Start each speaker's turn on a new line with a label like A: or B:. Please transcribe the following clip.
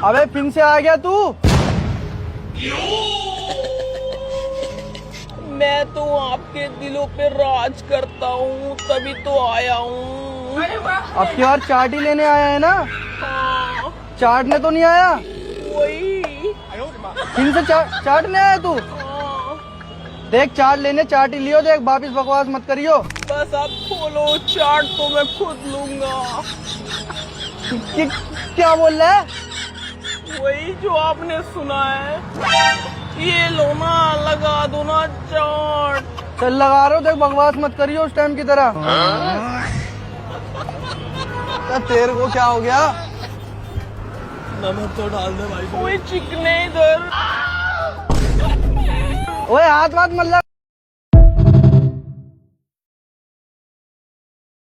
A: अबे फिर से आ गया तू।
B: मैं तो आपके दिलों पे राज करता हूँ, तभी तो आया हूँ।
A: अब की बार चाट ही लेने आया है ना?
B: हाँ,
A: चाटने तो नहीं आया?
B: वही।
A: फिर से चाटने आया तू?
B: हाँ,
A: देख चाट लेने चाट ही लियो, देख वापिस बकवास मत करियो।
B: बस आप खोलो, चाट तो मैं खुद लूंगा।
A: क्या बोल रहा है?
B: वही जो आपने सुना है। ये लो ना, लगा दो ना चाट।
A: चल लगा रहा हूँ, देख बकवास मत करियो उस टाइम की तरह। तेरे को क्या हो गया?
B: नमक तो डाल दे भाई। कोई चिकने इधर।
A: ओए हाथ मत लगा।